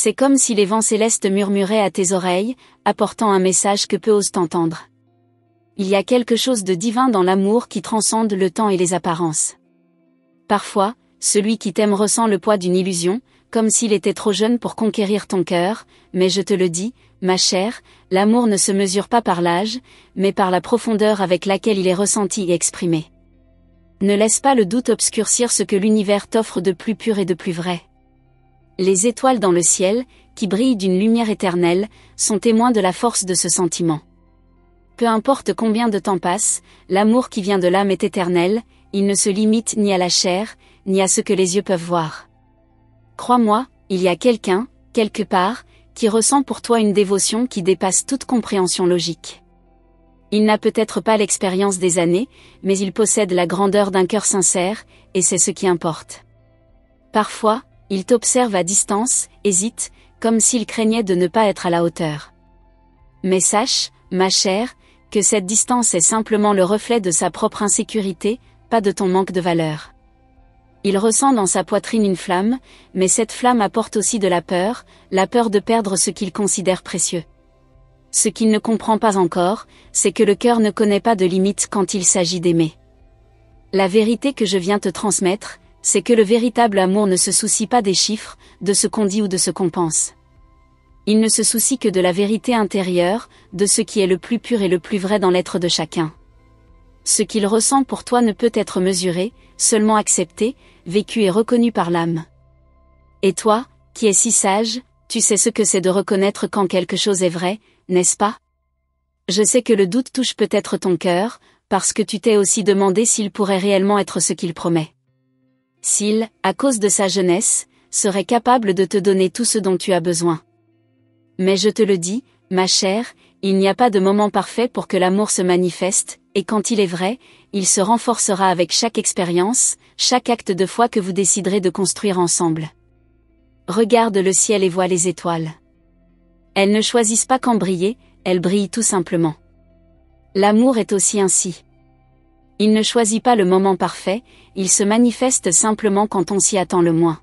C'est comme si les vents célestes murmuraient à tes oreilles, apportant un message que peu osent entendre. Il y a quelque chose de divin dans l'amour qui transcende le temps et les apparences. Parfois, celui qui t'aime ressent le poids d'une illusion, comme s'il était trop jeune pour conquérir ton cœur, mais je te le dis, ma chère, l'amour ne se mesure pas par l'âge, mais par la profondeur avec laquelle il est ressenti et exprimé. Ne laisse pas le doute obscurcir ce que l'univers t'offre de plus pur et de plus vrai. Les étoiles dans le ciel, qui brillent d'une lumière éternelle, sont témoins de la force de ce sentiment. Peu importe combien de temps passe, l'amour qui vient de l'âme est éternel, il ne se limite ni à la chair, ni à ce que les yeux peuvent voir. Crois-moi, il y a quelqu'un, quelque part, qui ressent pour toi une dévotion qui dépasse toute compréhension logique. Il n'a peut-être pas l'expérience des années, mais il possède la grandeur d'un cœur sincère, et c'est ce qui importe. Parfois, il t'observe à distance, hésite, comme s'il craignait de ne pas être à la hauteur. Mais sache, ma chère, que cette distance est simplement le reflet de sa propre insécurité, pas de ton manque de valeur. Il ressent dans sa poitrine une flamme, mais cette flamme apporte aussi de la peur de perdre ce qu'il considère précieux. Ce qu'il ne comprend pas encore, c'est que le cœur ne connaît pas de limites quand il s'agit d'aimer. La vérité que je viens te transmettre, c'est que le véritable amour ne se soucie pas des chiffres, de ce qu'on dit ou de ce qu'on pense. Il ne se soucie que de la vérité intérieure, de ce qui est le plus pur et le plus vrai dans l'être de chacun. Ce qu'il ressent pour toi ne peut être mesuré, seulement accepté, vécu et reconnu par l'âme. Et toi, qui es si sage, tu sais ce que c'est de reconnaître quand quelque chose est vrai, n'est-ce pas? Je sais que le doute touche peut-être ton cœur, parce que tu t'es aussi demandé s'il pourrait réellement être ce qu'il promet. S'il, à cause de sa jeunesse, serait capable de te donner tout ce dont tu as besoin. Mais je te le dis, ma chère, il n'y a pas de moment parfait pour que l'amour se manifeste, et quand il est vrai, il se renforcera avec chaque expérience, chaque acte de foi que vous déciderez de construire ensemble. Regarde le ciel et vois les étoiles. Elles ne choisissent pas quand briller, elles brillent tout simplement. L'amour est aussi ainsi. Il ne choisit pas le moment parfait, il se manifeste simplement quand on s'y attend le moins.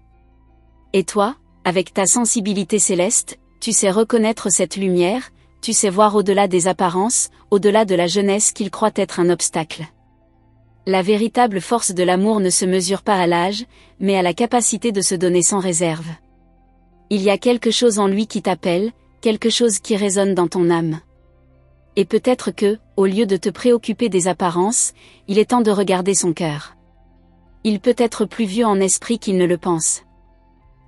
Et toi, avec ta sensibilité céleste, tu sais reconnaître cette lumière, tu sais voir au-delà des apparences, au-delà de la jeunesse qu'il croit être un obstacle. La véritable force de l'amour ne se mesure pas à l'âge, mais à la capacité de se donner sans réserve. Il y a quelque chose en lui qui t'appelle, quelque chose qui résonne dans ton âme. Et peut-être que, au lieu de te préoccuper des apparences, il est temps de regarder son cœur. Il peut être plus vieux en esprit qu'il ne le pense.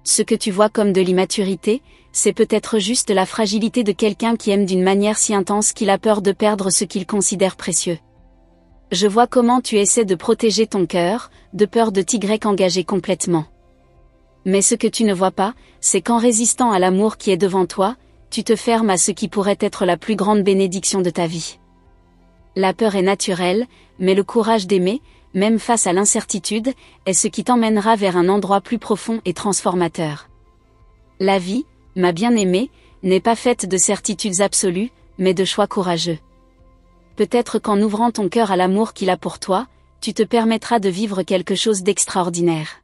Ce que tu vois comme de l'immaturité, c'est peut-être juste la fragilité de quelqu'un qui aime d'une manière si intense qu'il a peur de perdre ce qu'il considère précieux. Je vois comment tu essaies de protéger ton cœur, de peur de t'y engager complètement. Mais ce que tu ne vois pas, c'est qu'en résistant à l'amour qui est devant toi, tu te fermes à ce qui pourrait être la plus grande bénédiction de ta vie. La peur est naturelle, mais le courage d'aimer, même face à l'incertitude, est ce qui t'emmènera vers un endroit plus profond et transformateur. La vie, ma bien-aimée, n'est pas faite de certitudes absolues, mais de choix courageux. Peut-être qu'en ouvrant ton cœur à l'amour qu'il a pour toi, tu te permettras de vivre quelque chose d'extraordinaire.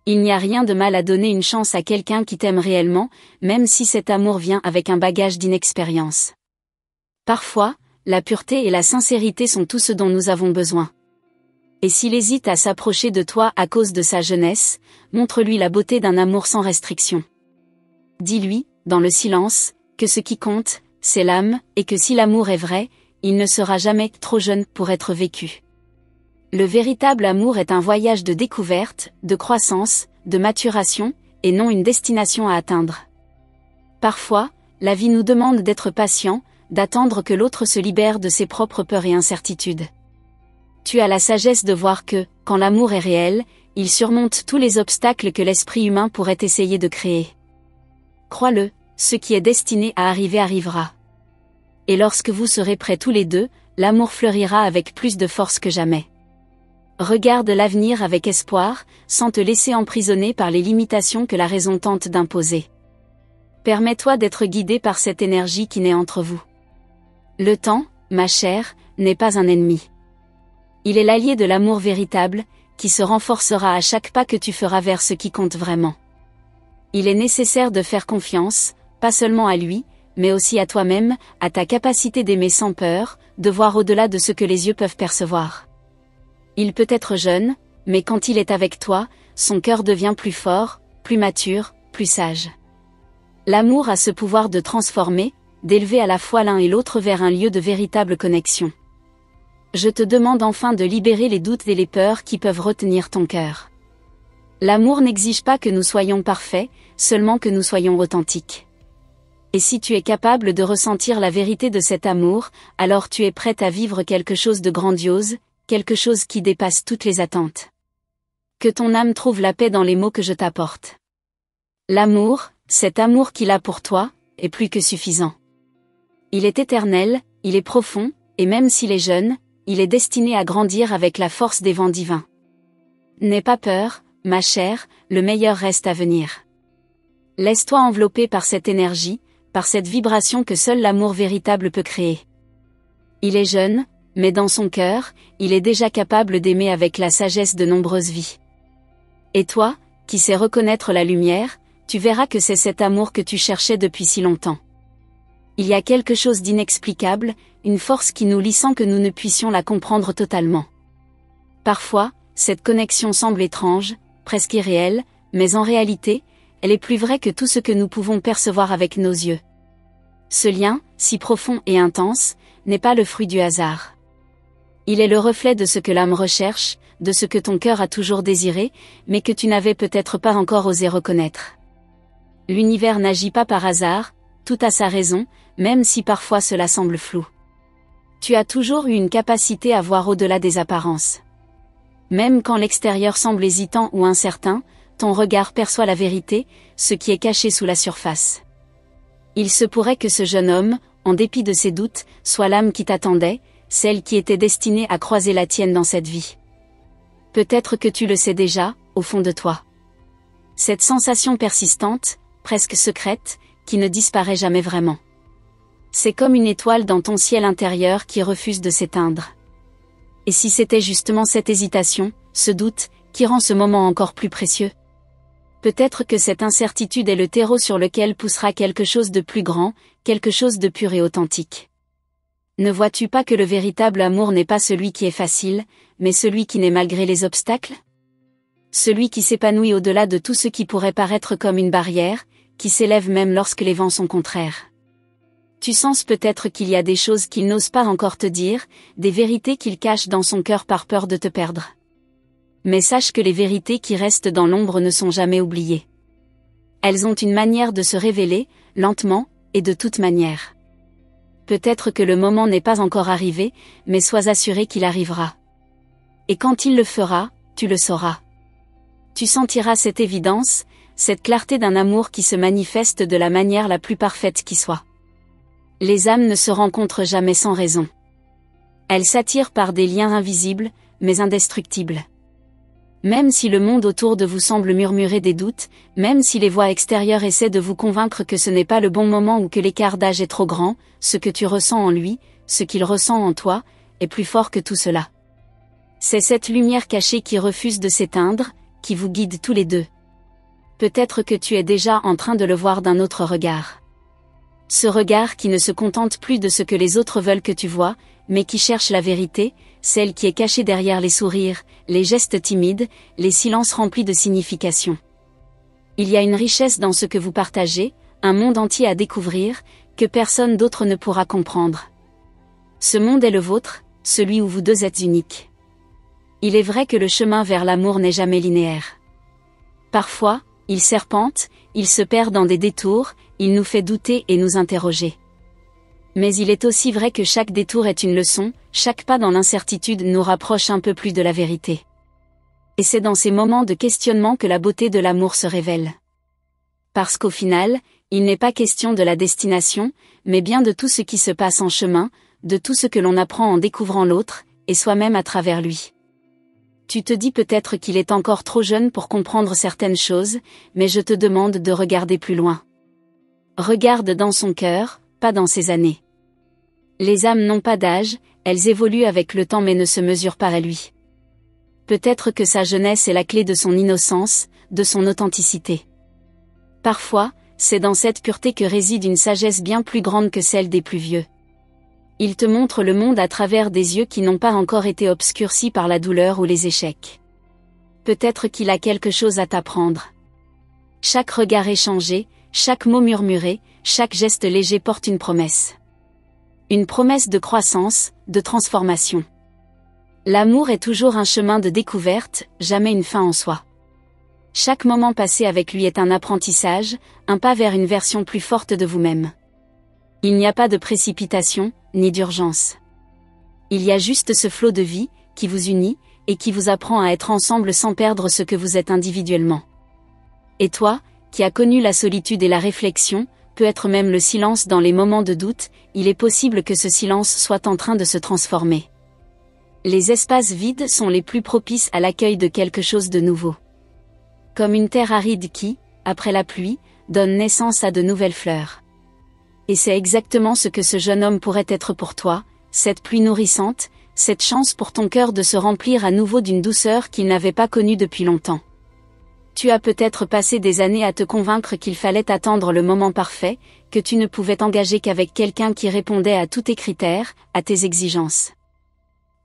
Il n'y a rien de mal à donner une chance à quelqu'un qui t'aime réellement, même si cet amour vient avec un bagage d'inexpérience. Parfois, la pureté et la sincérité sont tout ce dont nous avons besoin. Et s'il hésite à s'approcher de toi à cause de sa jeunesse, montre-lui la beauté d'un amour sans restriction. Dis-lui, dans le silence, que ce qui compte, c'est l'âme, et que si l'amour est vrai, il ne sera jamais trop jeune pour être vécu. Le véritable amour est un voyage de découverte, de croissance, de maturation, et non une destination à atteindre. Parfois, la vie nous demande d'être patient, d'attendre que l'autre se libère de ses propres peurs et incertitudes. Tu as la sagesse de voir que, quand l'amour est réel, il surmonte tous les obstacles que l'esprit humain pourrait essayer de créer. Crois-le, ce qui est destiné à arriver arrivera. Et lorsque vous serez prêts tous les deux, l'amour fleurira avec plus de force que jamais. Regarde l'avenir avec espoir, sans te laisser emprisonner par les limitations que la raison tente d'imposer. Permets-toi d'être guidé par cette énergie qui naît entre vous. Le temps, ma chère, n'est pas un ennemi. Il est l'allié de l'amour véritable, qui se renforcera à chaque pas que tu feras vers ce qui compte vraiment. Il est nécessaire de faire confiance, pas seulement à lui, mais aussi à toi-même, à ta capacité d'aimer sans peur, de voir au-delà de ce que les yeux peuvent percevoir. Il peut être jeune, mais quand il est avec toi, son cœur devient plus fort, plus mature, plus sage. L'amour a ce pouvoir de transformer, d'élever à la fois l'un et l'autre vers un lieu de véritable connexion. Je te demande enfin de libérer les doutes et les peurs qui peuvent retenir ton cœur. L'amour n'exige pas que nous soyons parfaits, seulement que nous soyons authentiques. Et si tu es capable de ressentir la vérité de cet amour, alors tu es prête à vivre quelque chose de grandiose, quelque chose qui dépasse toutes les attentes. Que ton âme trouve la paix dans les mots que je t'apporte. L'amour, cet amour qu'il a pour toi, est plus que suffisant. Il est éternel, il est profond, et même s'il est jeune, il est destiné à grandir avec la force des vents divins. N'aie pas peur, ma chère, le meilleur reste à venir. Laisse-toi envelopper par cette énergie, par cette vibration que seul l'amour véritable peut créer. Il est jeune, mais dans son cœur, il est déjà capable d'aimer avec la sagesse de nombreuses vies. Et toi, qui sais reconnaître la lumière, tu verras que c'est cet amour que tu cherchais depuis si longtemps. Il y a quelque chose d'inexplicable, une force qui nous lie sans que nous ne puissions la comprendre totalement. Parfois, cette connexion semble étrange, presque irréelle, mais en réalité, elle est plus vraie que tout ce que nous pouvons percevoir avec nos yeux. Ce lien, si profond et intense, n'est pas le fruit du hasard. Il est le reflet de ce que l'âme recherche, de ce que ton cœur a toujours désiré, mais que tu n'avais peut-être pas encore osé reconnaître. L'univers n'agit pas par hasard, tout a sa raison, même si parfois cela semble flou. Tu as toujours eu une capacité à voir au-delà des apparences. Même quand l'extérieur semble hésitant ou incertain, ton regard perçoit la vérité, ce qui est caché sous la surface. Il se pourrait que ce jeune homme, en dépit de ses doutes, soit l'âme qui t'attendait, celle qui était destinée à croiser la tienne dans cette vie. Peut-être que tu le sais déjà, au fond de toi. Cette sensation persistante, presque secrète, qui ne disparaît jamais vraiment. C'est comme une étoile dans ton ciel intérieur qui refuse de s'éteindre. Et si c'était justement cette hésitation, ce doute, qui rend ce moment encore plus précieux? Peut-être que cette incertitude est le terreau sur lequel poussera quelque chose de plus grand, quelque chose de pur et authentique. Ne vois-tu pas que le véritable amour n'est pas celui qui est facile, mais celui qui naît malgré les obstacles? Celui qui s'épanouit au-delà de tout ce qui pourrait paraître comme une barrière, qui s'élève même lorsque les vents sont contraires. Tu sens peut-être qu'il y a des choses qu'il n'ose pas encore te dire, des vérités qu'il cache dans son cœur par peur de te perdre. Mais sache que les vérités qui restent dans l'ombre ne sont jamais oubliées. Elles ont une manière de se révéler, lentement, et de toute manière. Peut-être que le moment n'est pas encore arrivé, mais sois assuré qu'il arrivera. Et quand il le fera, tu le sauras. Tu sentiras cette évidence, cette clarté d'un amour qui se manifeste de la manière la plus parfaite qui soit. Les âmes ne se rencontrent jamais sans raison. Elles s'attirent par des liens invisibles, mais indestructibles. Même si le monde autour de vous semble murmurer des doutes, même si les voix extérieures essaient de vous convaincre que ce n'est pas le bon moment ou que l'écart d'âge est trop grand, ce que tu ressens en lui, ce qu'il ressent en toi, est plus fort que tout cela. C'est cette lumière cachée qui refuse de s'éteindre, qui vous guide tous les deux. Peut-être que tu es déjà en train de le voir d'un autre regard. Ce regard qui ne se contente plus de ce que les autres veulent que tu vois, mais qui cherche la vérité, celle qui est cachée derrière les sourires, les gestes timides, les silences remplis de signification. Il y a une richesse dans ce que vous partagez, un monde entier à découvrir, que personne d'autre ne pourra comprendre. Ce monde est le vôtre, celui où vous deux êtes uniques. Il est vrai que le chemin vers l'amour n'est jamais linéaire. Parfois, il serpente, il se perd dans des détours, il nous fait douter et nous interroger. Mais il est aussi vrai que chaque détour est une leçon, chaque pas dans l'incertitude nous rapproche un peu plus de la vérité. Et c'est dans ces moments de questionnement que la beauté de l'amour se révèle. Parce qu'au final, il n'est pas question de la destination, mais bien de tout ce qui se passe en chemin, de tout ce que l'on apprend en découvrant l'autre, et soi-même à travers lui. Tu te dis peut-être qu'il est encore trop jeune pour comprendre certaines choses, mais je te demande de regarder plus loin. Regarde dans son cœur, pas dans ses années. Les âmes n'ont pas d'âge, elles évoluent avec le temps mais ne se mesurent pas à lui. Peut-être que sa jeunesse est la clé de son innocence, de son authenticité. Parfois, c'est dans cette pureté que réside une sagesse bien plus grande que celle des plus vieux. Il te montre le monde à travers des yeux qui n'ont pas encore été obscurcis par la douleur ou les échecs. Peut-être qu'il a quelque chose à t'apprendre. Chaque regard échangé, chaque mot murmuré, chaque geste léger porte une promesse. Une promesse de croissance, de transformation. L'amour est toujours un chemin de découverte, jamais une fin en soi. Chaque moment passé avec lui est un apprentissage, un pas vers une version plus forte de vous-même. Il n'y a pas de précipitation, ni d'urgence. Il y a juste ce flot de vie, qui vous unit, et qui vous apprend à être ensemble sans perdre ce que vous êtes individuellement. Et toi, qui as connu la solitude et la réflexion, peut-être même le silence dans les moments de doute, il est possible que ce silence soit en train de se transformer. Les espaces vides sont les plus propices à l'accueil de quelque chose de nouveau. Comme une terre aride qui, après la pluie, donne naissance à de nouvelles fleurs. Et c'est exactement ce que ce jeune homme pourrait être pour toi, cette pluie nourrissante, cette chance pour ton cœur de se remplir à nouveau d'une douceur qu'il n'avait pas connue depuis longtemps. Tu as peut-être passé des années à te convaincre qu'il fallait attendre le moment parfait, que tu ne pouvais t'engager qu'avec quelqu'un qui répondait à tous tes critères, à tes exigences.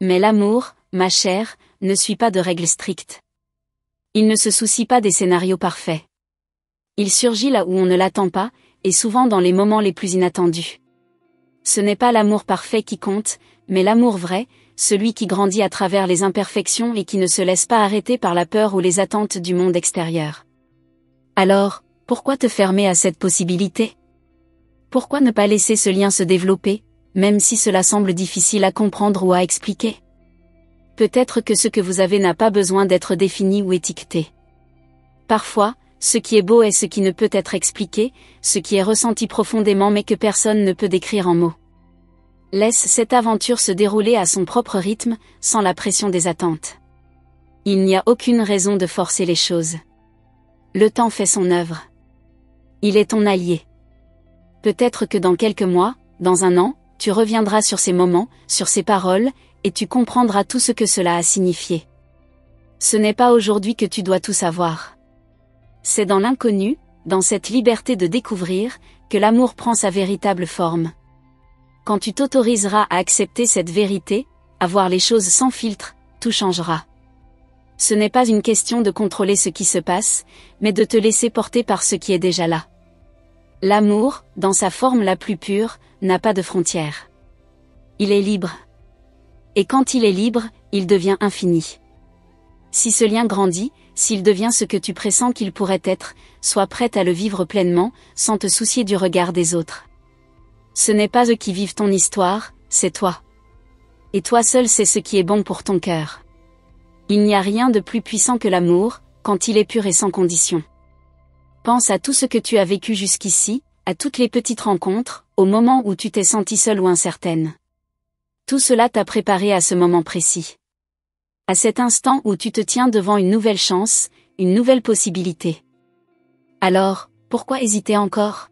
Mais l'amour, ma chère, ne suit pas de règles strictes. Il ne se soucie pas des scénarios parfaits. Il surgit là où on ne l'attend pas, et souvent dans les moments les plus inattendus. Ce n'est pas l'amour parfait qui compte, mais l'amour vrai, celui qui grandit à travers les imperfections et qui ne se laisse pas arrêter par la peur ou les attentes du monde extérieur. Alors, pourquoi te fermer à cette possibilité? Pourquoi ne pas laisser ce lien se développer, même si cela semble difficile à comprendre ou à expliquer? Peut-être que ce que vous avez n'a pas besoin d'être défini ou étiqueté. Parfois, ce qui est beau est ce qui ne peut être expliqué, ce qui est ressenti profondément mais que personne ne peut décrire en mots. Laisse cette aventure se dérouler à son propre rythme, sans la pression des attentes. Il n'y a aucune raison de forcer les choses. Le temps fait son œuvre. Il est ton allié. Peut-être que dans quelques mois, dans un an, tu reviendras sur ces moments, sur ces paroles, et tu comprendras tout ce que cela a signifié. Ce n'est pas aujourd'hui que tu dois tout savoir. C'est dans l'inconnu, dans cette liberté de découvrir, que l'amour prend sa véritable forme. Quand tu t'autoriseras à accepter cette vérité, à voir les choses sans filtre, tout changera. Ce n'est pas une question de contrôler ce qui se passe, mais de te laisser porter par ce qui est déjà là. L'amour, dans sa forme la plus pure, n'a pas de frontières. Il est libre. Et quand il est libre, il devient infini. Si ce lien grandit, s'il devient ce que tu pressens qu'il pourrait être, sois prête à le vivre pleinement, sans te soucier du regard des autres. Ce n'est pas eux qui vivent ton histoire, c'est toi. Et toi seul sais ce qui est bon pour ton cœur. Il n'y a rien de plus puissant que l'amour, quand il est pur et sans condition. Pense à tout ce que tu as vécu jusqu'ici, à toutes les petites rencontres, au moment où tu t'es sentie seule ou incertaine. Tout cela t'a préparé à ce moment précis. À cet instant où tu te tiens devant une nouvelle chance, une nouvelle possibilité. Alors, pourquoi hésiter encore?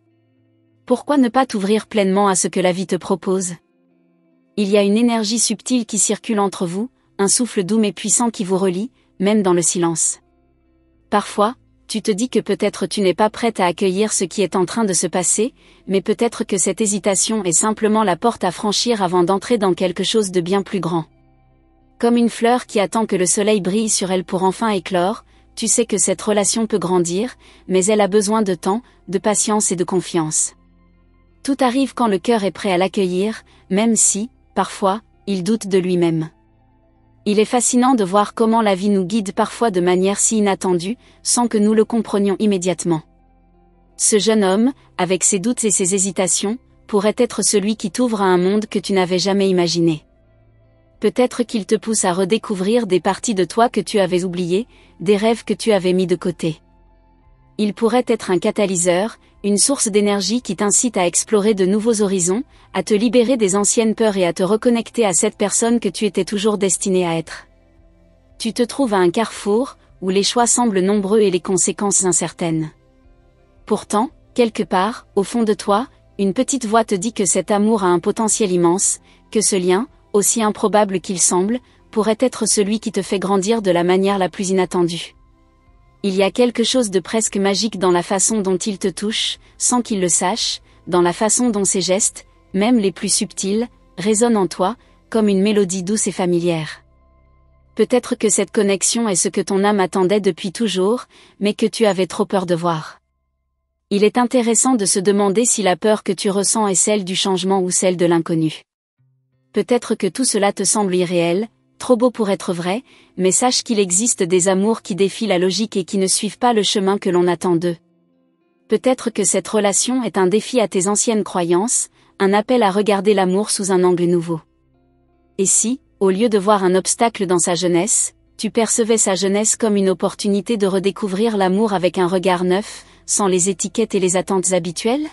Pourquoi ne pas t'ouvrir pleinement à ce que la vie te propose? Il y a une énergie subtile qui circule entre vous, un souffle doux mais puissant qui vous relie, même dans le silence. Parfois, tu te dis que peut-être tu n'es pas prête à accueillir ce qui est en train de se passer, mais peut-être que cette hésitation est simplement la porte à franchir avant d'entrer dans quelque chose de bien plus grand. Comme une fleur qui attend que le soleil brille sur elle pour enfin éclore, tu sais que cette relation peut grandir, mais elle a besoin de temps, de patience et de confiance. Tout arrive quand le cœur est prêt à l'accueillir, même si, parfois, il doute de lui-même. Il est fascinant de voir comment la vie nous guide parfois de manière si inattendue, sans que nous le comprenions immédiatement. Ce jeune homme, avec ses doutes et ses hésitations, pourrait être celui qui t'ouvre à un monde que tu n'avais jamais imaginé. Peut-être qu'il te pousse à redécouvrir des parties de toi que tu avais oubliées, des rêves que tu avais mis de côté. Il pourrait être un catalyseur, une source d'énergie qui t'incite à explorer de nouveaux horizons, à te libérer des anciennes peurs et à te reconnecter à cette personne que tu étais toujours destinée à être. Tu te trouves à un carrefour, où les choix semblent nombreux et les conséquences incertaines. Pourtant, quelque part, au fond de toi, une petite voix te dit que cet amour a un potentiel immense, que ce lien, aussi improbable qu'il semble, pourrait être celui qui te fait grandir de la manière la plus inattendue. Il y a quelque chose de presque magique dans la façon dont il te touche, sans qu'il le sache, dans la façon dont ses gestes, même les plus subtils, résonnent en toi, comme une mélodie douce et familière. Peut-être que cette connexion est ce que ton âme attendait depuis toujours, mais que tu avais trop peur de voir. Il est intéressant de se demander si la peur que tu ressens est celle du changement ou celle de l'inconnu. Peut-être que tout cela te semble irréel, trop beau pour être vrai, mais sache qu'il existe des amours qui défient la logique et qui ne suivent pas le chemin que l'on attend d'eux. Peut-être que cette relation est un défi à tes anciennes croyances, un appel à regarder l'amour sous un angle nouveau. Et si, au lieu de voir un obstacle dans sa jeunesse, tu percevais sa jeunesse comme une opportunité de redécouvrir l'amour avec un regard neuf, sans les étiquettes et les attentes habituelles?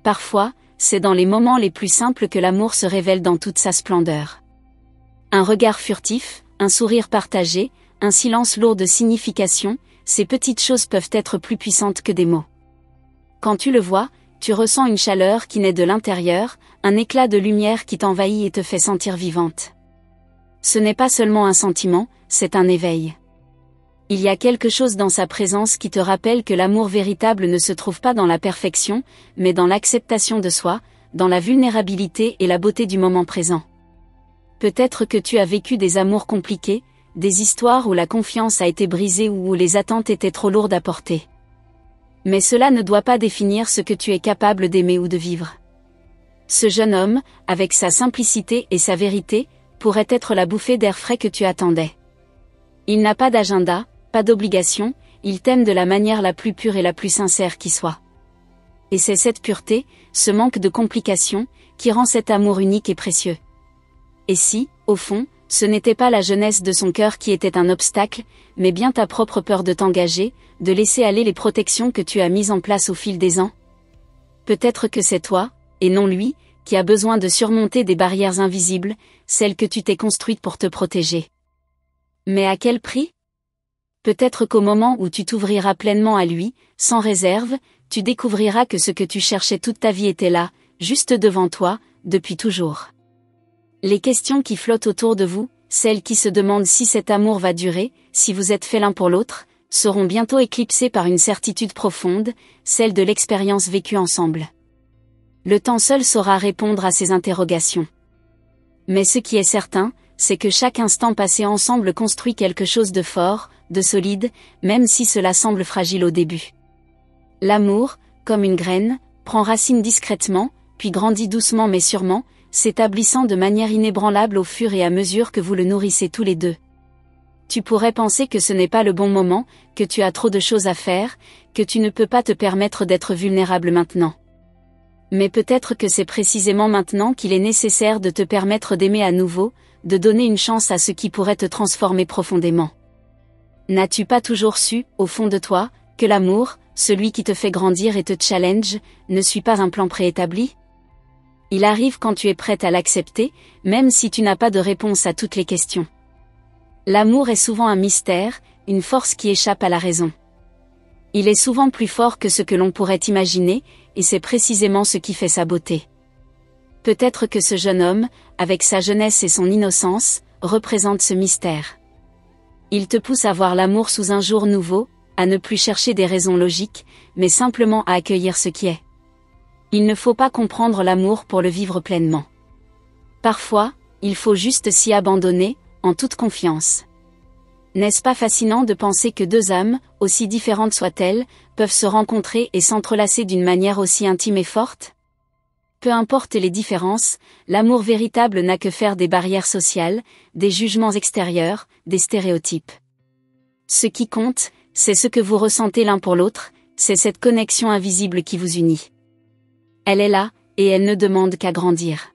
Parfois, c'est dans les moments les plus simples que l'amour se révèle dans toute sa splendeur. Un regard furtif, un sourire partagé, un silence lourd de signification, ces petites choses peuvent être plus puissantes que des mots. Quand tu le vois, tu ressens une chaleur qui naît de l'intérieur, un éclat de lumière qui t'envahit et te fait sentir vivante. Ce n'est pas seulement un sentiment, c'est un éveil. Il y a quelque chose dans sa présence qui te rappelle que l'amour véritable ne se trouve pas dans la perfection, mais dans l'acceptation de soi, dans la vulnérabilité et la beauté du moment présent. Peut-être que tu as vécu des amours compliqués, des histoires où la confiance a été brisée ou où les attentes étaient trop lourdes à porter. Mais cela ne doit pas définir ce que tu es capable d'aimer ou de vivre. Ce jeune homme, avec sa simplicité et sa vérité, pourrait être la bouffée d'air frais que tu attendais. Il n'a pas d'agenda, pas d'obligation, il t'aime de la manière la plus pure et la plus sincère qui soit. Et c'est cette pureté, ce manque de complications, qui rend cet amour unique et précieux. Et si, au fond, ce n'était pas la jeunesse de son cœur qui était un obstacle, mais bien ta propre peur de t'engager, de laisser aller les protections que tu as mises en place au fil des ans? Peut-être que c'est toi, et non lui, qui a besoin de surmonter des barrières invisibles, celles que tu t'es construites pour te protéger. Mais à quel prix? Peut-être qu'au moment où tu t'ouvriras pleinement à lui, sans réserve, tu découvriras que ce que tu cherchais toute ta vie était là, juste devant toi, depuis toujours. Les questions qui flottent autour de vous, celles qui se demandent si cet amour va durer, si vous êtes faits l'un pour l'autre, seront bientôt éclipsées par une certitude profonde, celle de l'expérience vécue ensemble. Le temps seul saura répondre à ces interrogations. Mais ce qui est certain, c'est que chaque instant passé ensemble construit quelque chose de fort, de solide, même si cela semble fragile au début. L'amour, comme une graine, prend racine discrètement, puis grandit doucement mais sûrement, s'établissant de manière inébranlable au fur et à mesure que vous le nourrissez tous les deux. Tu pourrais penser que ce n'est pas le bon moment, que tu as trop de choses à faire, que tu ne peux pas te permettre d'être vulnérable maintenant. Mais peut-être que c'est précisément maintenant qu'il est nécessaire de te permettre d'aimer à nouveau, de donner une chance à ce qui pourrait te transformer profondément. N'as-tu pas toujours su, au fond de toi, que l'amour, celui qui te fait grandir et te challenge, ne suit pas un plan préétabli? Il arrive quand tu es prête à l'accepter, même si tu n'as pas de réponse à toutes les questions. L'amour est souvent un mystère, une force qui échappe à la raison. Il est souvent plus fort que ce que l'on pourrait imaginer, et c'est précisément ce qui fait sa beauté. Peut-être que ce jeune homme, avec sa jeunesse et son innocence, représente ce mystère. Il te pousse à voir l'amour sous un jour nouveau, à ne plus chercher des raisons logiques, mais simplement à accueillir ce qui est. Il ne faut pas comprendre l'amour pour le vivre pleinement. Parfois, il faut juste s'y abandonner, en toute confiance. N'est-ce pas fascinant de penser que deux âmes, aussi différentes soient-elles, peuvent se rencontrer et s'entrelacer d'une manière aussi intime et forte? Peu importe les différences, l'amour véritable n'a que faire des barrières sociales, des jugements extérieurs, des stéréotypes. Ce qui compte, c'est ce que vous ressentez l'un pour l'autre, c'est cette connexion invisible qui vous unit. Elle est là, et elle ne demande qu'à grandir.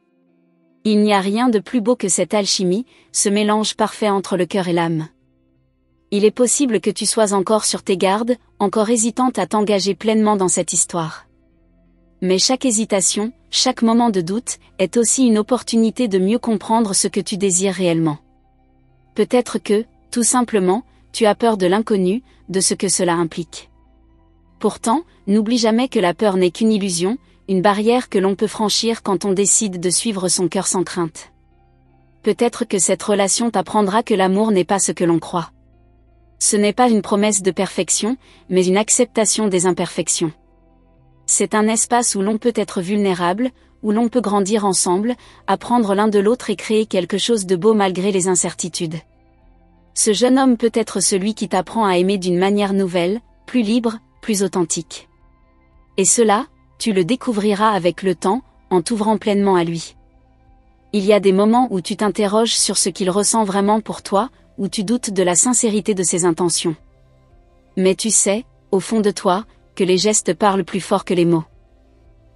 Il n'y a rien de plus beau que cette alchimie, ce mélange parfait entre le cœur et l'âme. Il est possible que tu sois encore sur tes gardes, encore hésitante à t'engager pleinement dans cette histoire. Mais chaque hésitation, chaque moment de doute, est aussi une opportunité de mieux comprendre ce que tu désires réellement. Peut-être que, tout simplement, tu as peur de l'inconnu, de ce que cela implique. Pourtant, n'oublie jamais que la peur n'est qu'une illusion, une barrière que l'on peut franchir quand on décide de suivre son cœur sans crainte. Peut-être que cette relation t'apprendra que l'amour n'est pas ce que l'on croit. Ce n'est pas une promesse de perfection, mais une acceptation des imperfections. C'est un espace où l'on peut être vulnérable, où l'on peut grandir ensemble, apprendre l'un de l'autre et créer quelque chose de beau malgré les incertitudes. Ce jeune homme peut être celui qui t'apprend à aimer d'une manière nouvelle, plus libre, plus authentique. Et cela, tu le découvriras avec le temps, en t'ouvrant pleinement à lui. Il y a des moments où tu t'interroges sur ce qu'il ressent vraiment pour toi, où tu doutes de la sincérité de ses intentions. Mais tu sais, au fond de toi, que les gestes parlent plus fort que les mots.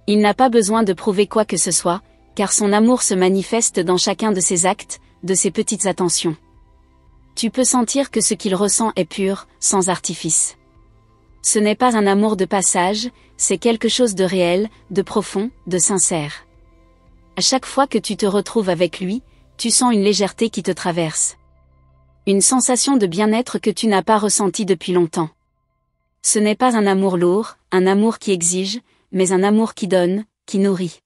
Il n'a pas besoin de prouver quoi que ce soit, car son amour se manifeste dans chacun de ses actes, de ses petites attentions. Tu peux sentir que ce qu'il ressent est pur, sans artifice. Ce n'est pas un amour de passage, c'est quelque chose de réel, de profond, de sincère. À chaque fois que tu te retrouves avec lui, tu sens une légèreté qui te traverse. Une sensation de bien-être que tu n'as pas ressentie depuis longtemps. Ce n'est pas un amour lourd, un amour qui exige, mais un amour qui donne, qui nourrit.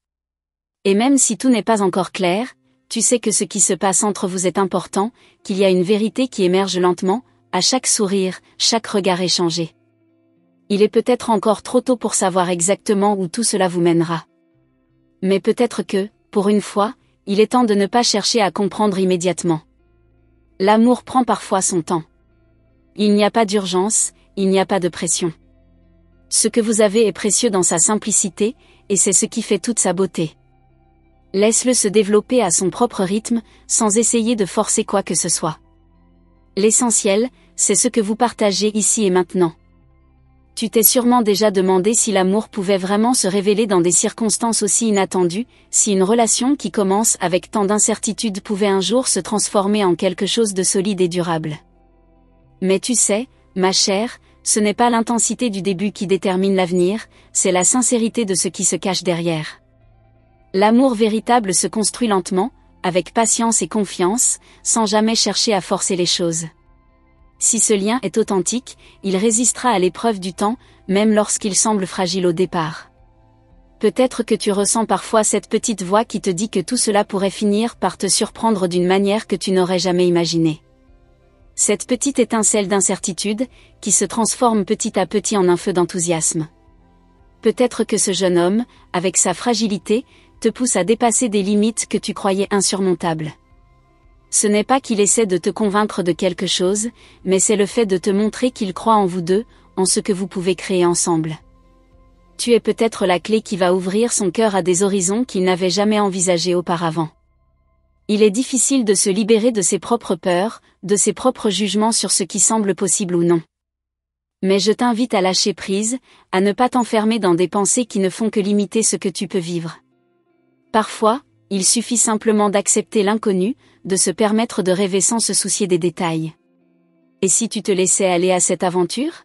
Et même si tout n'est pas encore clair, tu sais que ce qui se passe entre vous est important, qu'il y a une vérité qui émerge lentement, à chaque sourire, chaque regard échangé. Il est peut-être encore trop tôt pour savoir exactement où tout cela vous mènera. Mais peut-être que, pour une fois, il est temps de ne pas chercher à comprendre immédiatement. L'amour prend parfois son temps. Il n'y a pas d'urgence, il n'y a pas de pression. Ce que vous avez est précieux dans sa simplicité, et c'est ce qui fait toute sa beauté. Laisse-le se développer à son propre rythme, sans essayer de forcer quoi que ce soit. L'essentiel, c'est ce que vous partagez ici et maintenant. Tu t'es sûrement déjà demandé si l'amour pouvait vraiment se révéler dans des circonstances aussi inattendues, si une relation qui commence avec tant d'incertitudes pouvait un jour se transformer en quelque chose de solide et durable. Mais tu sais, ma chère, ce n'est pas l'intensité du début qui détermine l'avenir, c'est la sincérité de ce qui se cache derrière. L'amour véritable se construit lentement, avec patience et confiance, sans jamais chercher à forcer les choses. Si ce lien est authentique, il résistera à l'épreuve du temps, même lorsqu'il semble fragile au départ. Peut-être que tu ressens parfois cette petite voix qui te dit que tout cela pourrait finir par te surprendre d'une manière que tu n'aurais jamais imaginée. Cette petite étincelle d'incertitude, qui se transforme petit à petit en un feu d'enthousiasme. Peut-être que ce jeune homme, avec sa fragilité, te pousse à dépasser des limites que tu croyais insurmontables. Ce n'est pas qu'il essaie de te convaincre de quelque chose, mais c'est le fait de te montrer qu'il croit en vous deux, en ce que vous pouvez créer ensemble. Tu es peut-être la clé qui va ouvrir son cœur à des horizons qu'il n'avait jamais envisagés auparavant. Il est difficile de se libérer de ses propres peurs, de ses propres jugements sur ce qui semble possible ou non. Mais je t'invite à lâcher prise, à ne pas t'enfermer dans des pensées qui ne font que limiter ce que tu peux vivre. Parfois, il suffit simplement d'accepter l'inconnu, de se permettre de rêver sans se soucier des détails. Et si tu te laissais aller à cette aventure?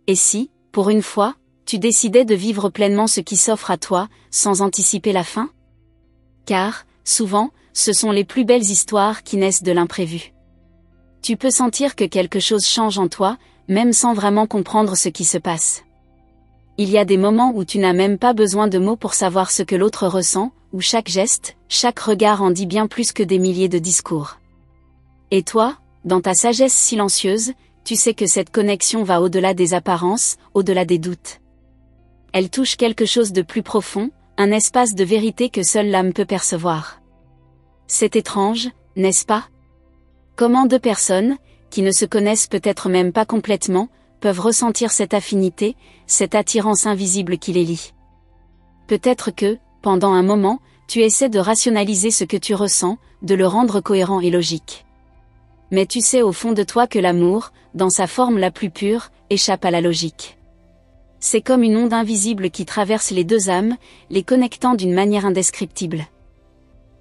Et si, pour une fois, tu décidais de vivre pleinement ce qui s'offre à toi, sans anticiper la fin? Car, souvent, ce sont les plus belles histoires qui naissent de l'imprévu. Tu peux sentir que quelque chose change en toi, même sans vraiment comprendre ce qui se passe. Il y a des moments où tu n'as même pas besoin de mots pour savoir ce que l'autre ressent, où chaque geste, chaque regard en dit bien plus que des milliers de discours. Et toi, dans ta sagesse silencieuse, tu sais que cette connexion va au-delà des apparences, au-delà des doutes. Elle touche quelque chose de plus profond, un espace de vérité que seule l'âme peut percevoir. C'est étrange, n'est-ce pas? Comment deux personnes, qui ne se connaissent peut-être même pas complètement, peuvent ressentir cette affinité, cette attirance invisible qui les lie. Peut-être que, pendant un moment, tu essaies de rationaliser ce que tu ressens, de le rendre cohérent et logique. Mais tu sais au fond de toi que l'amour, dans sa forme la plus pure, échappe à la logique. C'est comme une onde invisible qui traverse les deux âmes, les connectant d'une manière indescriptible.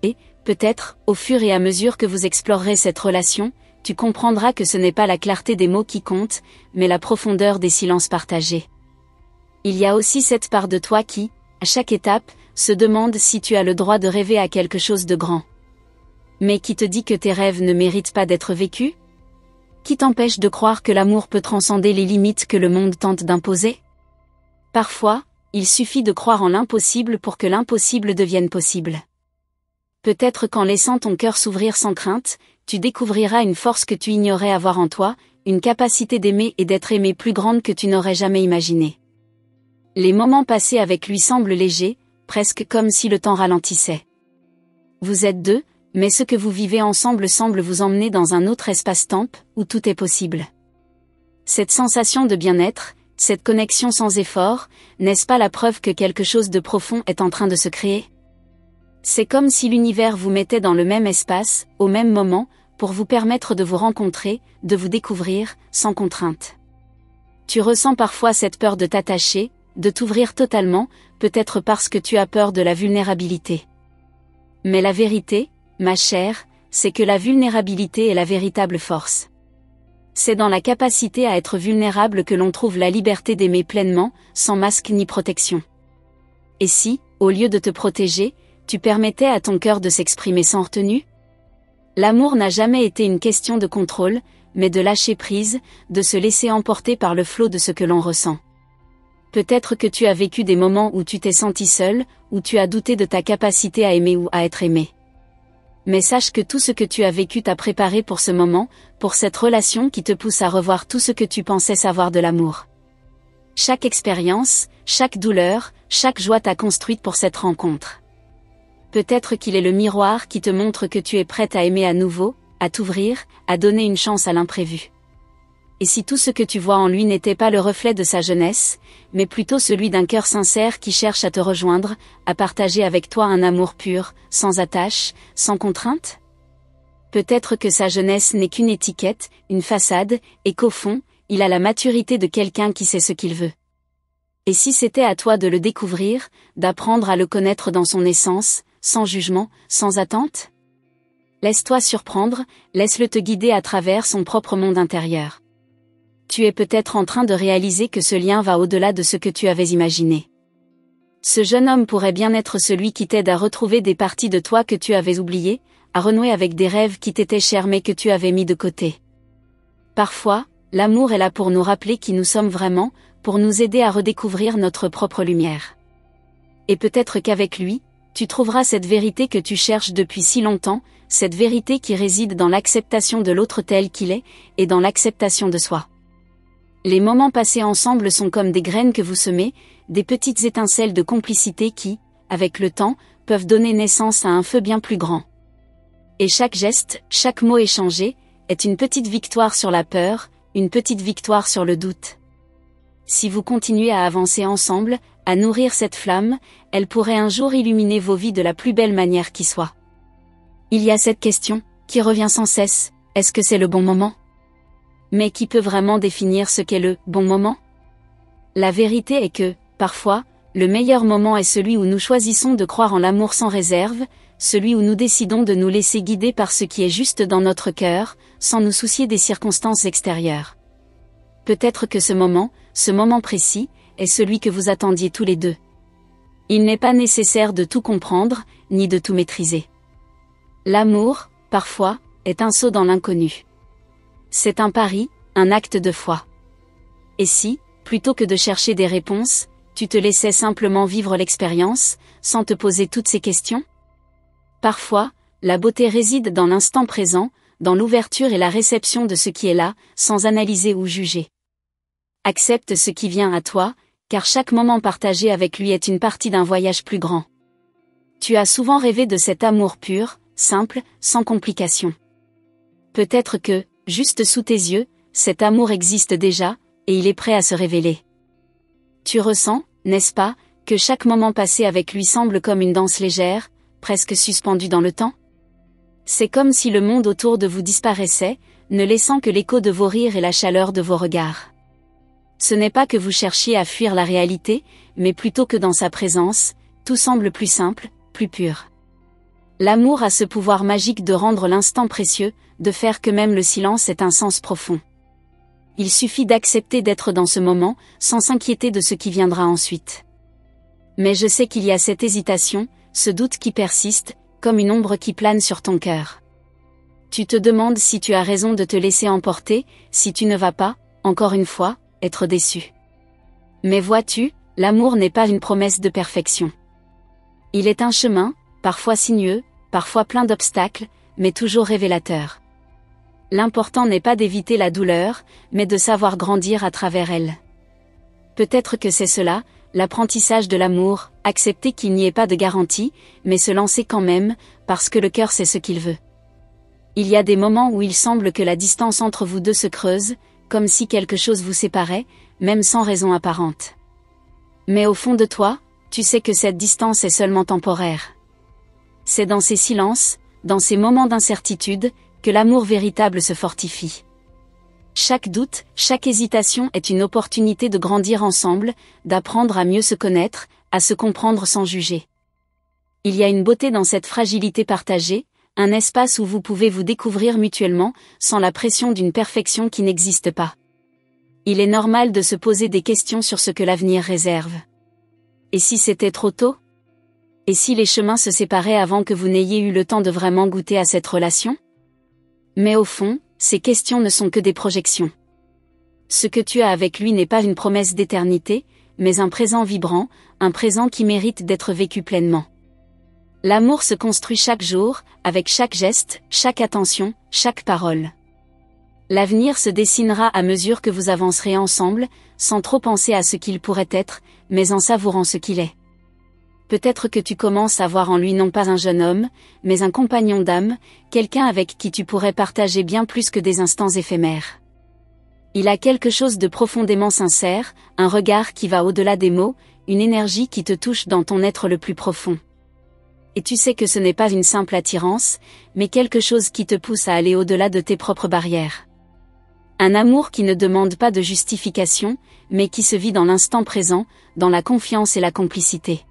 Et, peut-être, au fur et à mesure que vous explorerez cette relation, tu comprendras que ce n'est pas la clarté des mots qui compte, mais la profondeur des silences partagés. Il y a aussi cette part de toi qui, à chaque étape, se demande si tu as le droit de rêver à quelque chose de grand. Mais qui te dit que tes rêves ne méritent pas d'être vécus? Qui t'empêche de croire que l'amour peut transcender les limites que le monde tente d'imposer? Parfois, il suffit de croire en l'impossible pour que l'impossible devienne possible. Peut-être qu'en laissant ton cœur s'ouvrir sans crainte, tu découvriras une force que tu ignorais avoir en toi, une capacité d'aimer et d'être aimé plus grande que tu n'aurais jamais imaginé. Les moments passés avec lui semblent légers, presque comme si le temps ralentissait. Vous êtes deux, mais ce que vous vivez ensemble semble vous emmener dans un autre espace-temps, où tout est possible. Cette sensation de bien-être, cette connexion sans effort, n'est-ce pas la preuve que quelque chose de profond est en train de se créer? C'est comme si l'univers vous mettait dans le même espace, au même moment, pour vous permettre de vous rencontrer, de vous découvrir, sans contrainte. Tu ressens parfois cette peur de t'attacher, de t'ouvrir totalement, peut-être parce que tu as peur de la vulnérabilité. Mais la vérité, ma chère, c'est que la vulnérabilité est la véritable force. C'est dans la capacité à être vulnérable que l'on trouve la liberté d'aimer pleinement, sans masque ni protection. Et si, au lieu de te protéger, tu permettais à ton cœur de s'exprimer sans retenue? L'amour n'a jamais été une question de contrôle, mais de lâcher prise, de se laisser emporter par le flot de ce que l'on ressent. Peut-être que tu as vécu des moments où tu t'es senti seul, où tu as douté de ta capacité à aimer ou à être aimé. Mais sache que tout ce que tu as vécu t'a préparé pour ce moment, pour cette relation qui te pousse à revoir tout ce que tu pensais savoir de l'amour. Chaque expérience, chaque douleur, chaque joie t'a construite pour cette rencontre. Peut-être qu'il est le miroir qui te montre que tu es prête à aimer à nouveau, à t'ouvrir, à donner une chance à l'imprévu. Et si tout ce que tu vois en lui n'était pas le reflet de sa jeunesse, mais plutôt celui d'un cœur sincère qui cherche à te rejoindre, à partager avec toi un amour pur, sans attache, sans contrainte? Peut-être que sa jeunesse n'est qu'une étiquette, une façade, et qu'au fond, il a la maturité de quelqu'un qui sait ce qu'il veut. Et si c'était à toi de le découvrir, d'apprendre à le connaître dans son essence, sans jugement, sans attente? Laisse-toi surprendre, laisse-le te guider à travers son propre monde intérieur. Tu es peut-être en train de réaliser que ce lien va au-delà de ce que tu avais imaginé. Ce jeune homme pourrait bien être celui qui t'aide à retrouver des parties de toi que tu avais oubliées, à renouer avec des rêves qui t'étaient chers mais que tu avais mis de côté. Parfois, l'amour est là pour nous rappeler qui nous sommes vraiment, pour nous aider à redécouvrir notre propre lumière. Et peut-être qu'avec lui, tu trouveras cette vérité que tu cherches depuis si longtemps, cette vérité qui réside dans l'acceptation de l'autre tel qu'il est, et dans l'acceptation de soi. Les moments passés ensemble sont comme des graines que vous semez, des petites étincelles de complicité qui, avec le temps, peuvent donner naissance à un feu bien plus grand. Et chaque geste, chaque mot échangé, est une petite victoire sur la peur, une petite victoire sur le doute. Si vous continuez à avancer ensemble, à nourrir cette flamme, elle pourrait un jour illuminer vos vies de la plus belle manière qui soit. Il y a cette question, qui revient sans cesse, est-ce que c'est le bon moment? Mais qui peut vraiment définir ce qu'est le bon moment? La vérité est que, parfois, le meilleur moment est celui où nous choisissons de croire en l'amour sans réserve, celui où nous décidons de nous laisser guider par ce qui est juste dans notre cœur, sans nous soucier des circonstances extérieures. Peut-être que ce moment précis, est celui que vous attendiez tous les deux. Il n'est pas nécessaire de tout comprendre, ni de tout maîtriser. L'amour, parfois, est un saut dans l'inconnu. C'est un pari, un acte de foi. Et si, plutôt que de chercher des réponses, tu te laissais simplement vivre l'expérience, sans te poser toutes ces questions? Parfois, la beauté réside dans l'instant présent, dans l'ouverture et la réception de ce qui est là, sans analyser ou juger. Accepte ce qui vient à toi, car chaque moment partagé avec lui est une partie d'un voyage plus grand. Tu as souvent rêvé de cet amour pur, simple, sans complications. Peut-être que, juste sous tes yeux, cet amour existe déjà, et il est prêt à se révéler. Tu ressens, n'est-ce pas, que chaque moment passé avec lui semble comme une danse légère, presque suspendue dans le temps? C'est comme si le monde autour de vous disparaissait, ne laissant que l'écho de vos rires et la chaleur de vos regards. Ce n'est pas que vous cherchiez à fuir la réalité, mais plutôt que dans sa présence, tout semble plus simple, plus pur. L'amour a ce pouvoir magique de rendre l'instant précieux, de faire que même le silence ait un sens profond. Il suffit d'accepter d'être dans ce moment, sans s'inquiéter de ce qui viendra ensuite. Mais je sais qu'il y a cette hésitation, ce doute qui persiste, comme une ombre qui plane sur ton cœur. Tu te demandes si tu as raison de te laisser emporter, si tu ne vas pas, encore une fois, être déçu. Mais vois-tu, l'amour n'est pas une promesse de perfection. Il est un chemin, parfois sinueux, parfois plein d'obstacles, mais toujours révélateur. L'important n'est pas d'éviter la douleur, mais de savoir grandir à travers elle. Peut-être que c'est cela, l'apprentissage de l'amour, accepter qu'il n'y ait pas de garantie, mais se lancer quand même, parce que le cœur sait ce qu'il veut. Il y a des moments où il semble que la distance entre vous deux se creuse, comme si quelque chose vous séparait, même sans raison apparente. Mais au fond de toi, tu sais que cette distance est seulement temporaire. C'est dans ces silences, dans ces moments d'incertitude, que l'amour véritable se fortifie. Chaque doute, chaque hésitation est une opportunité de grandir ensemble, d'apprendre à mieux se connaître, à se comprendre sans juger. Il y a une beauté dans cette fragilité partagée, un espace où vous pouvez vous découvrir mutuellement, sans la pression d'une perfection qui n'existe pas. Il est normal de se poser des questions sur ce que l'avenir réserve. Et si c'était trop tôt? Et si les chemins se séparaient avant que vous n'ayez eu le temps de vraiment goûter à cette relation? Mais au fond, ces questions ne sont que des projections. Ce que tu as avec lui n'est pas une promesse d'éternité, mais un présent vibrant, un présent qui mérite d'être vécu pleinement. L'amour se construit chaque jour, avec chaque geste, chaque attention, chaque parole. L'avenir se dessinera à mesure que vous avancerez ensemble, sans trop penser à ce qu'il pourrait être, mais en savourant ce qu'il est. Peut-être que tu commences à voir en lui non pas un jeune homme, mais un compagnon d'âme, quelqu'un avec qui tu pourrais partager bien plus que des instants éphémères. Il a quelque chose de profondément sincère, un regard qui va au-delà des mots, une énergie qui te touche dans ton être le plus profond. Et tu sais que ce n'est pas une simple attirance, mais quelque chose qui te pousse à aller au-delà de tes propres barrières. Un amour qui ne demande pas de justification, mais qui se vit dans l'instant présent, dans la confiance et la complicité.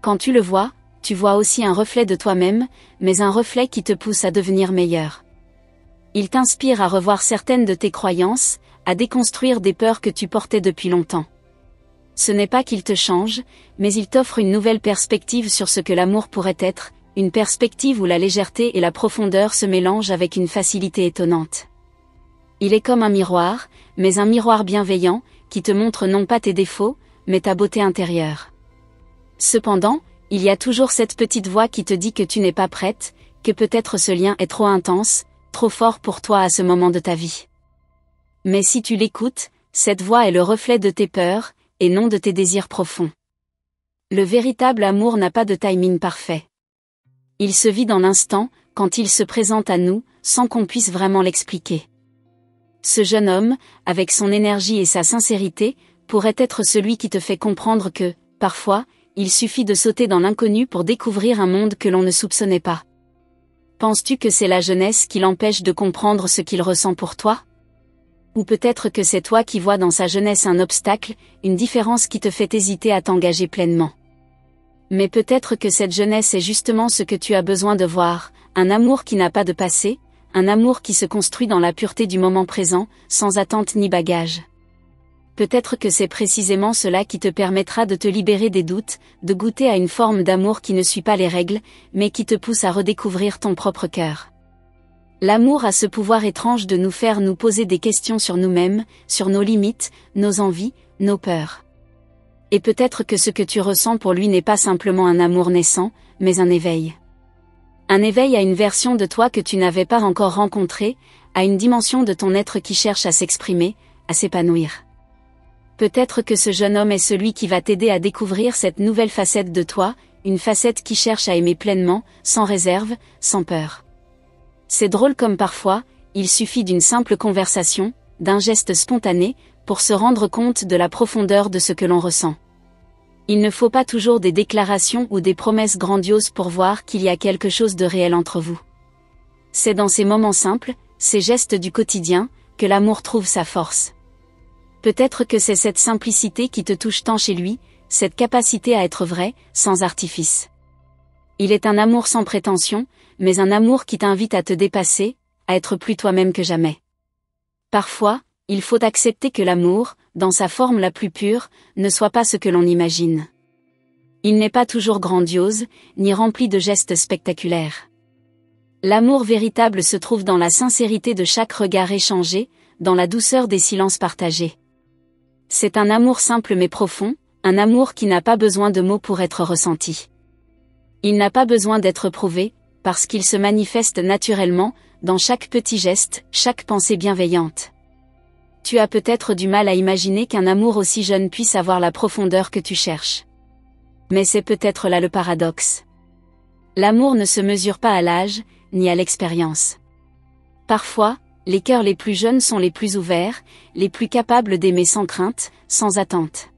Quand tu le vois, tu vois aussi un reflet de toi-même, mais un reflet qui te pousse à devenir meilleur. Il t'inspire à revoir certaines de tes croyances, à déconstruire des peurs que tu portais depuis longtemps. Ce n'est pas qu'il te change, mais il t'offre une nouvelle perspective sur ce que l'amour pourrait être, une perspective où la légèreté et la profondeur se mélangent avec une facilité étonnante. Il est comme un miroir, mais un miroir bienveillant, qui te montre non pas tes défauts, mais ta beauté intérieure. Cependant, il y a toujours cette petite voix qui te dit que tu n'es pas prête, que peut-être ce lien est trop intense, trop fort pour toi à ce moment de ta vie. Mais si tu l'écoutes, cette voix est le reflet de tes peurs, et non de tes désirs profonds. Le véritable amour n'a pas de timing parfait. Il se vit dans l'instant, quand il se présente à nous, sans qu'on puisse vraiment l'expliquer. Ce jeune homme, avec son énergie et sa sincérité, pourrait être celui qui te fait comprendre que, parfois, il suffit de sauter dans l'inconnu pour découvrir un monde que l'on ne soupçonnait pas. Penses-tu que c'est la jeunesse qui l'empêche de comprendre ce qu'il ressent pour toi? Ou peut-être que c'est toi qui vois dans sa jeunesse un obstacle, une différence qui te fait hésiter à t'engager pleinement. Mais peut-être que cette jeunesse est justement ce que tu as besoin de voir, un amour qui n'a pas de passé, un amour qui se construit dans la pureté du moment présent, sans attente ni bagage. Peut-être que c'est précisément cela qui te permettra de te libérer des doutes, de goûter à une forme d'amour qui ne suit pas les règles, mais qui te pousse à redécouvrir ton propre cœur. L'amour a ce pouvoir étrange de nous faire nous poser des questions sur nous-mêmes, sur nos limites, nos envies, nos peurs. Et peut-être que ce que tu ressens pour lui n'est pas simplement un amour naissant, mais un éveil. Un éveil à une version de toi que tu n'avais pas encore rencontrée, à une dimension de ton être qui cherche à s'exprimer, à s'épanouir. Peut-être que ce jeune homme est celui qui va t'aider à découvrir cette nouvelle facette de toi, une facette qui cherche à aimer pleinement, sans réserve, sans peur. C'est drôle comme parfois, il suffit d'une simple conversation, d'un geste spontané, pour se rendre compte de la profondeur de ce que l'on ressent. Il ne faut pas toujours des déclarations ou des promesses grandioses pour voir qu'il y a quelque chose de réel entre vous. C'est dans ces moments simples, ces gestes du quotidien, que l'amour trouve sa force. Peut-être que c'est cette simplicité qui te touche tant chez lui, cette capacité à être vrai, sans artifice. Il est un amour sans prétention, mais un amour qui t'invite à te dépasser, à être plus toi-même que jamais. Parfois, il faut accepter que l'amour, dans sa forme la plus pure, ne soit pas ce que l'on imagine. Il n'est pas toujours grandiose, ni rempli de gestes spectaculaires. L'amour véritable se trouve dans la sincérité de chaque regard échangé, dans la douceur des silences partagés. C'est un amour simple mais profond, un amour qui n'a pas besoin de mots pour être ressenti. Il n'a pas besoin d'être prouvé, parce qu'il se manifeste naturellement, dans chaque petit geste, chaque pensée bienveillante. Tu as peut-être du mal à imaginer qu'un amour aussi jeune puisse avoir la profondeur que tu cherches. Mais c'est peut-être là le paradoxe. L'amour ne se mesure pas à l'âge, ni à l'expérience. Parfois, les cœurs les plus jeunes sont les plus ouverts, les plus capables d'aimer sans crainte, sans attente.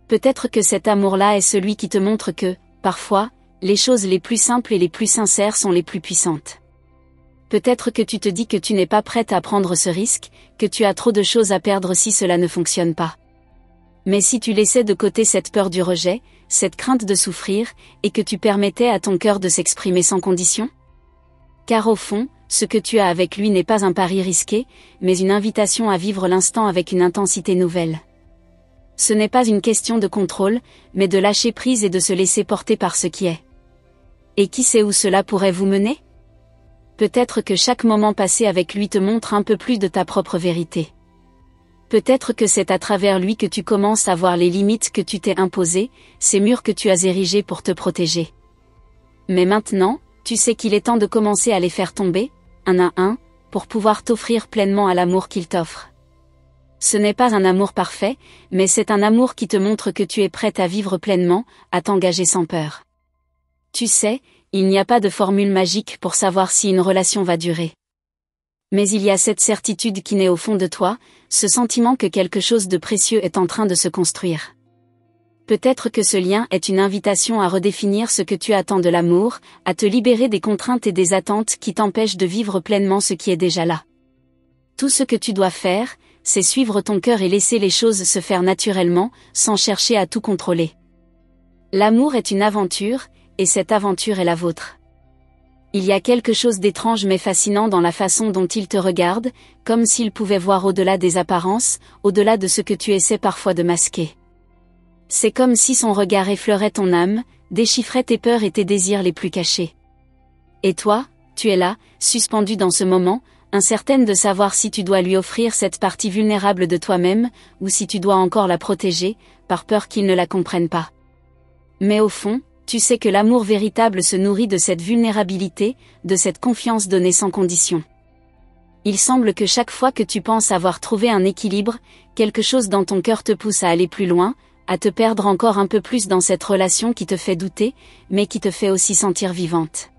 Peut-être que cet amour-là est celui qui te montre que, parfois, les choses les plus simples et les plus sincères sont les plus puissantes. Peut-être que tu te dis que tu n'es pas prête à prendre ce risque, que tu as trop de choses à perdre si cela ne fonctionne pas. Mais si tu laissais de côté cette peur du rejet, cette crainte de souffrir, et que tu permettais à ton cœur de s'exprimer sans condition? Car au fond, ce que tu as avec lui n'est pas un pari risqué, mais une invitation à vivre l'instant avec une intensité nouvelle. Ce n'est pas une question de contrôle, mais de lâcher prise et de se laisser porter par ce qui est. Et qui sait où cela pourrait vous mener? Peut-être que chaque moment passé avec lui te montre un peu plus de ta propre vérité. Peut-être que c'est à travers lui que tu commences à voir les limites que tu t'es imposées, ces murs que tu as érigés pour te protéger. Mais maintenant, tu sais qu'il est temps de commencer à les faire tomber, un à un, pour pouvoir t'offrir pleinement à l'amour qu'il t'offre. Ce n'est pas un amour parfait, mais c'est un amour qui te montre que tu es prête à vivre pleinement, à t'engager sans peur. Tu sais, il n'y a pas de formule magique pour savoir si une relation va durer. Mais il y a cette certitude qui naît au fond de toi, ce sentiment que quelque chose de précieux est en train de se construire. Peut-être que ce lien est une invitation à redéfinir ce que tu attends de l'amour, à te libérer des contraintes et des attentes qui t'empêchent de vivre pleinement ce qui est déjà là. Tout ce que tu dois faire, c'est suivre ton cœur et laisser les choses se faire naturellement, sans chercher à tout contrôler. L'amour est une aventure, et cette aventure est la vôtre. Il y a quelque chose d'étrange mais fascinant dans la façon dont il te regarde, comme s'il pouvait voir au-delà des apparences, au-delà de ce que tu essaies parfois de masquer. C'est comme si son regard effleurait ton âme, déchiffrait tes peurs et tes désirs les plus cachés. Et toi, tu es là, suspendu dans ce moment, incertaine de savoir si tu dois lui offrir cette partie vulnérable de toi-même, ou si tu dois encore la protéger, par peur qu'il ne la comprenne pas. Mais au fond, tu sais que l'amour véritable se nourrit de cette vulnérabilité, de cette confiance donnée sans condition. Il semble que chaque fois que tu penses avoir trouvé un équilibre, quelque chose dans ton cœur te pousse à aller plus loin, à te perdre encore un peu plus dans cette relation qui te fait douter, mais qui te fait aussi sentir vivante.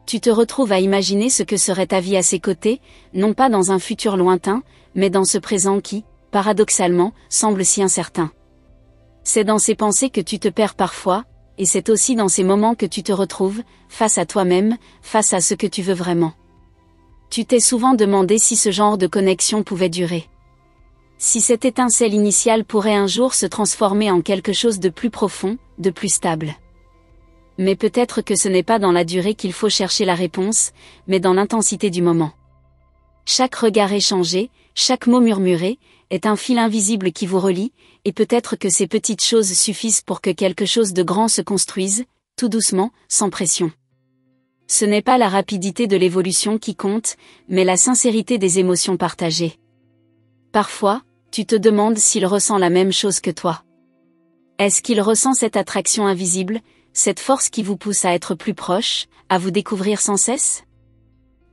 Tu te retrouves à imaginer ce que serait ta vie à ses côtés, non pas dans un futur lointain, mais dans ce présent qui, paradoxalement, semble si incertain. C'est dans ces pensées que tu te perds parfois, et c'est aussi dans ces moments que tu te retrouves, face à toi-même, face à ce que tu veux vraiment. Tu t'es souvent demandé si ce genre de connexion pouvait durer. Si cette étincelle initiale pourrait un jour se transformer en quelque chose de plus profond, de plus stable. Mais peut-être que ce n'est pas dans la durée qu'il faut chercher la réponse, mais dans l'intensité du moment. Chaque regard échangé, chaque mot murmuré, est un fil invisible qui vous relie, et peut-être que ces petites choses suffisent pour que quelque chose de grand se construise, tout doucement, sans pression. Ce n'est pas la rapidité de l'évolution qui compte, mais la sincérité des émotions partagées. Parfois, tu te demandes s'il ressent la même chose que toi. Est-ce qu'il ressent cette attraction invisible, cette force qui vous pousse à être plus proche, à vous découvrir sans cesse?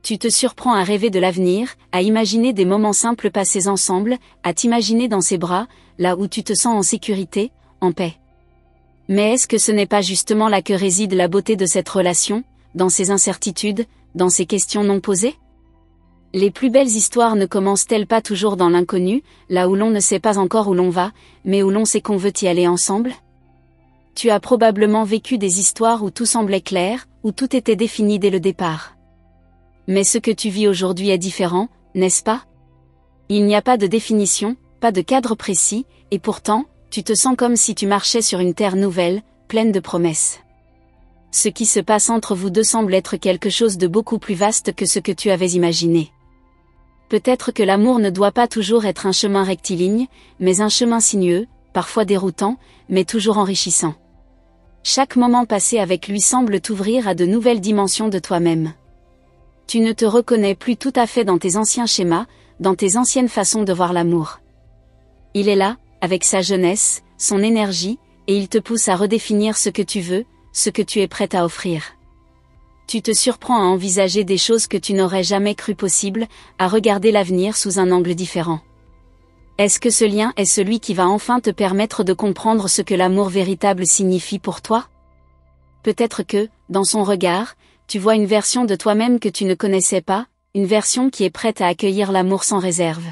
Tu te surprends à rêver de l'avenir, à imaginer des moments simples passés ensemble, à t'imaginer dans ses bras, là où tu te sens en sécurité, en paix. Mais est-ce que ce n'est pas justement là que réside la beauté de cette relation, dans ses incertitudes, dans ses questions non posées? Les plus belles histoires ne commencent-elles pas toujours dans l'inconnu, là où l'on ne sait pas encore où l'on va, mais où l'on sait qu'on veut y aller ensemble? Tu as probablement vécu des histoires où tout semblait clair, où tout était défini dès le départ. Mais ce que tu vis aujourd'hui est différent, n'est-ce pas? Il n'y a pas de définition, pas de cadre précis, et pourtant, tu te sens comme si tu marchais sur une terre nouvelle, pleine de promesses. Ce qui se passe entre vous deux semble être quelque chose de beaucoup plus vaste que ce que tu avais imaginé. Peut-être que l'amour ne doit pas toujours être un chemin rectiligne, mais un chemin sinueux, parfois déroutant, mais toujours enrichissant. Chaque moment passé avec lui semble t'ouvrir à de nouvelles dimensions de toi-même. Tu ne te reconnais plus tout à fait dans tes anciens schémas, dans tes anciennes façons de voir l'amour. Il est là, avec sa jeunesse, son énergie, et il te pousse à redéfinir ce que tu veux, ce que tu es prête à offrir. Tu te surprends à envisager des choses que tu n'aurais jamais cru possibles, à regarder l'avenir sous un angle différent. Est-ce que ce lien est celui qui va enfin te permettre de comprendre ce que l'amour véritable signifie pour toi? Peut-être que, dans son regard, tu vois une version de toi-même que tu ne connaissais pas, une version qui est prête à accueillir l'amour sans réserve.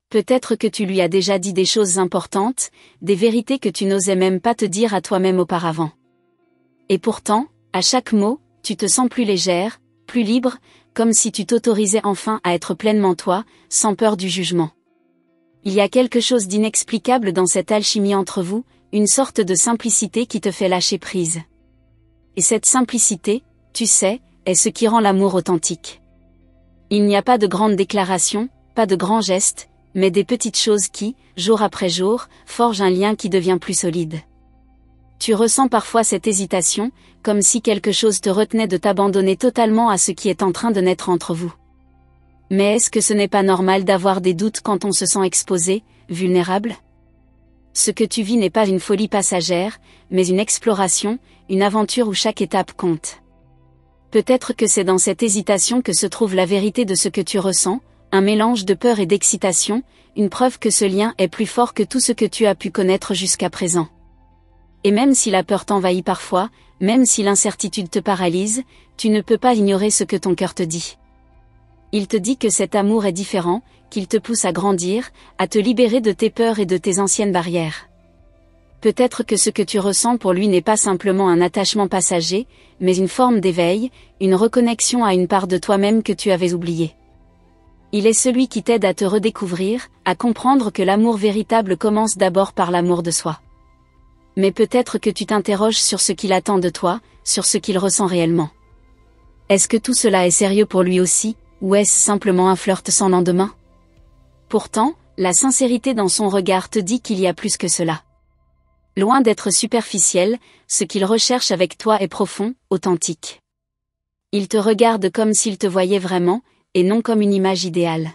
Peut-être que tu lui as déjà dit des choses importantes, des vérités que tu n'osais même pas te dire à toi-même auparavant. Et pourtant, à chaque mot, tu te sens plus légère, plus libre, comme si tu t'autorisais enfin à être pleinement toi, sans peur du jugement. Il y a quelque chose d'inexplicable dans cette alchimie entre vous, une sorte de simplicité qui te fait lâcher prise. Et cette simplicité, tu sais, est ce qui rend l'amour authentique. Il n'y a pas de grandes déclarations, pas de grands gestes, mais des petites choses qui, jour après jour, forgent un lien qui devient plus solide. Tu ressens parfois cette hésitation, comme si quelque chose te retenait de t'abandonner totalement à ce qui est en train de naître entre vous. Mais est-ce que ce n'est pas normal d'avoir des doutes quand on se sent exposé, vulnérable? Ce que tu vis n'est pas une folie passagère, mais une exploration, une aventure où chaque étape compte. Peut-être que c'est dans cette hésitation que se trouve la vérité de ce que tu ressens, un mélange de peur et d'excitation, une preuve que ce lien est plus fort que tout ce que tu as pu connaître jusqu'à présent. Et même si la peur t'envahit parfois, même si l'incertitude te paralyse, tu ne peux pas ignorer ce que ton cœur te dit. Il te dit que cet amour est différent, qu'il te pousse à grandir, à te libérer de tes peurs et de tes anciennes barrières. Peut-être que ce que tu ressens pour lui n'est pas simplement un attachement passager, mais une forme d'éveil, une reconnexion à une part de toi-même que tu avais oubliée. Il est celui qui t'aide à te redécouvrir, à comprendre que l'amour véritable commence d'abord par l'amour de soi. Mais peut-être que tu t'interroges sur ce qu'il attend de toi, sur ce qu'il ressent réellement. Est-ce que tout cela est sérieux pour lui aussi, ou est-ce simplement un flirt sans lendemain? Pourtant, la sincérité dans son regard te dit qu'il y a plus que cela. Loin d'être superficiel, ce qu'il recherche avec toi est profond, authentique. Il te regarde comme s'il te voyait vraiment, et non comme une image idéale.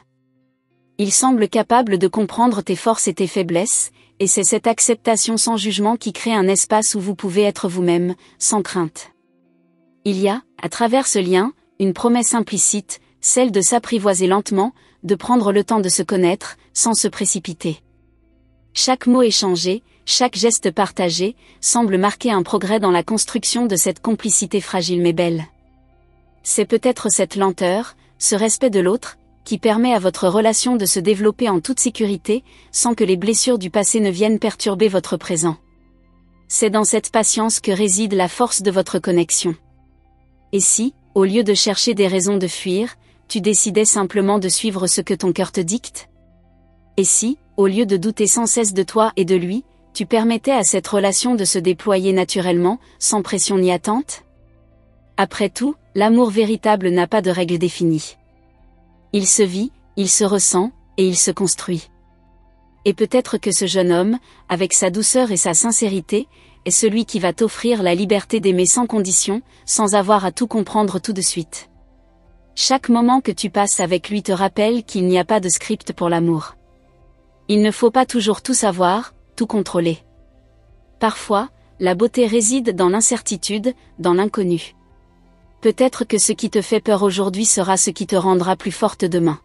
Il semble capable de comprendre tes forces et tes faiblesses, et c'est cette acceptation sans jugement qui crée un espace où vous pouvez être vous-même, sans crainte. Il y a, à travers ce lien, une promesse implicite, celle de s'apprivoiser lentement, de prendre le temps de se connaître, sans se précipiter. Chaque mot échangé, chaque geste partagé, semble marquer un progrès dans la construction de cette complicité fragile mais belle. C'est peut-être cette lenteur, ce respect de l'autre, qui permet à votre relation de se développer en toute sécurité, sans que les blessures du passé ne viennent perturber votre présent. C'est dans cette patience que réside la force de votre connexion. Et si, au lieu de chercher des raisons de fuir, tu décidais simplement de suivre ce que ton cœur te dicte? Et si, au lieu de douter sans cesse de toi et de lui, tu permettais à cette relation de se déployer naturellement, sans pression ni attente? Après tout, l'amour véritable n'a pas de règles définies. Il se vit, il se ressent, et il se construit. Et peut-être que ce jeune homme, avec sa douceur et sa sincérité, est celui qui va t'offrir la liberté d'aimer sans condition, sans avoir à tout comprendre tout de suite. Chaque moment que tu passes avec lui te rappelle qu'il n'y a pas de script pour l'amour. Il ne faut pas toujours tout savoir, tout contrôler. Parfois, la beauté réside dans l'incertitude, dans l'inconnu. Peut-être que ce qui te fait peur aujourd'hui sera ce qui te rendra plus forte demain.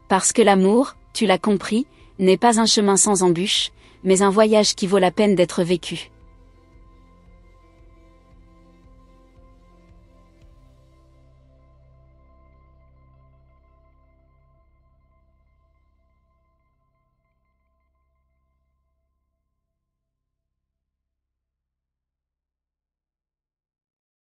Parce que l'amour, tu l'as compris, n'est pas un chemin sans embûches, mais un voyage qui vaut la peine d'être vécu.